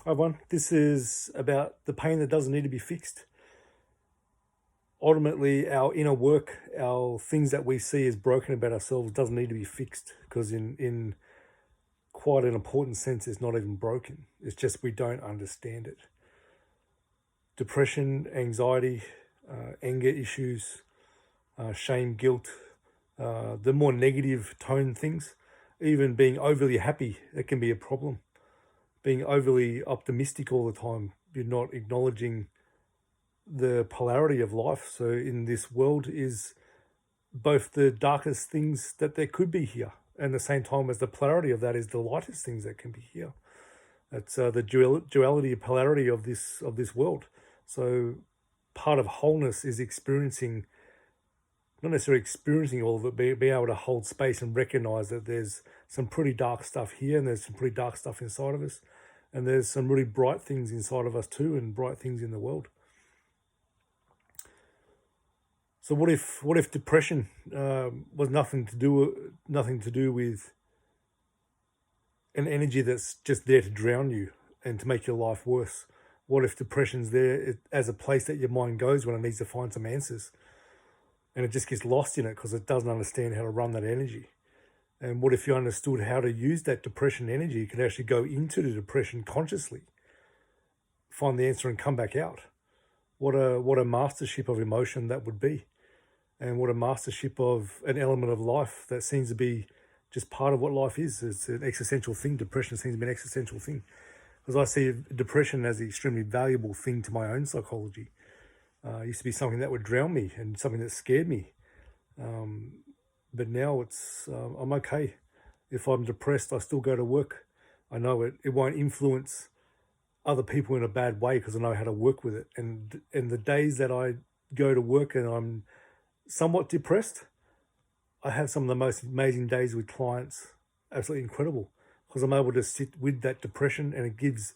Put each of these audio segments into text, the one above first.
Hi everyone, this is about the pain that doesn't need to be fixed. Ultimately, our inner work, our things that we see as broken about ourselves doesn't need to be fixed because in quite an important sense, it's not even broken. It's just we don't understand it. Depression, anxiety, anger issues, shame, guilt, the more negative tone things, even being overly happy, it can be a problem. Being overly optimistic all the time, you're not acknowledging the polarity of life. So in this world is both the darkest things that there could be here, and at the same time as the polarity of that is the lightest things that can be here. It's the duality, polarity of this world. So part of wholeness is experiencing, not necessarily experiencing all of it, but being able to hold space and recognize that there's some pretty dark stuff here, and there's some pretty dark stuff inside of us, and there's some really bright things inside of us too, and bright things in the world. So what if depression was nothing to do with an energy that's just there to drown you and to make your life worse? What if depression's there as a place that your mind goes when it needs to find some answers, and it just gets lost in it because it doesn't understand how to run that energy? And what if you understood how to use that depression energy? You could actually go into the depression consciously, find the answer, and come back out. What a mastership of emotion that would be. And what a mastership of an element of life that seems to be just part of what life is. It's an existential thing. Depression seems to be an existential thing. Because I see depression as an extremely valuable thing to my own psychology. It used to be something that would drown me and something that scared me. But now I'm okay. If I'm depressed, I still go to work. I know it won't influence other people in a bad way because I know how to work with it. And the days that I go to work and I'm somewhat depressed, I have some of the most amazing days with clients. Absolutely incredible, because I'm able to sit with that depression, and it gives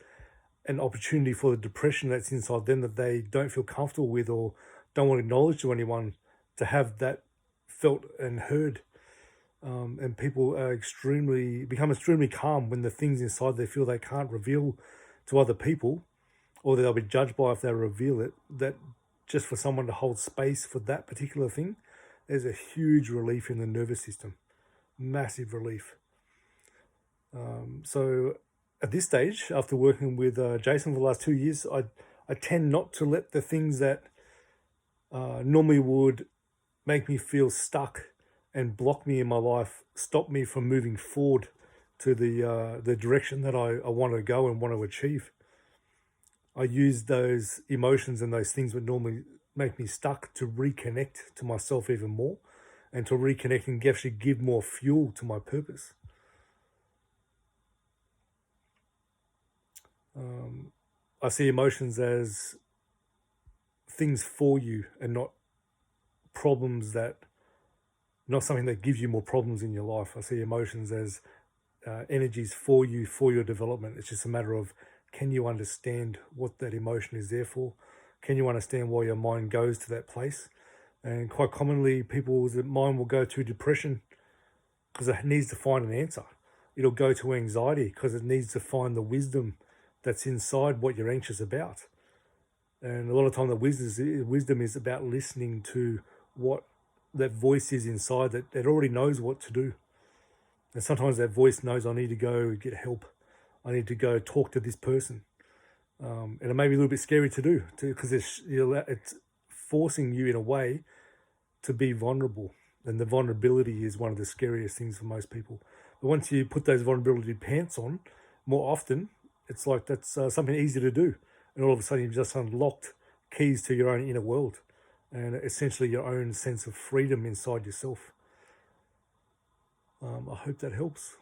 an opportunity for the depression that's inside them that they don't feel comfortable with or don't want to acknowledge to anyone, to have that felt and heard. And people are become extremely calm when the things inside they feel they can't reveal to other people, or they'll be judged by if they reveal it. That just for someone to hold space for that particular thing, there's a huge relief in the nervous system, massive relief. So at this stage, after working with Jason for the last 2 years, I tend not to let the things that normally would make me feel stuck and block me in my life stop me from moving forward to the direction that I want to go and want to achieve. I use those emotions and those things that normally make me stuck to reconnect to myself even more, and to reconnect and actually give more fuel to my purpose. I see emotions as things for you and not problems not something that gives you more problems in your life. I see emotions as energies for you, for your development. It's just a matter of, can you understand what that emotion is there for? Can you understand why your mind goes to that place? And quite commonly, people's mind will go to depression because it needs to find an answer. It'll go to anxiety because it needs to find the wisdom that's inside what you're anxious about. And a lot of time the wisdom is about listening to what that voice is inside that already knows what to do. And sometimes that voice knows, I need to go get help. I need to go talk to this person. And it may be a little bit scary to do, because it's forcing you in a way to be vulnerable. And the vulnerability is one of the scariest things for most people. But once you put those vulnerability pants on, more often, it's like that's something easy to do. And all of a sudden you've just unlocked keys to your own inner world, and essentially your own sense of freedom inside yourself. I hope that helps.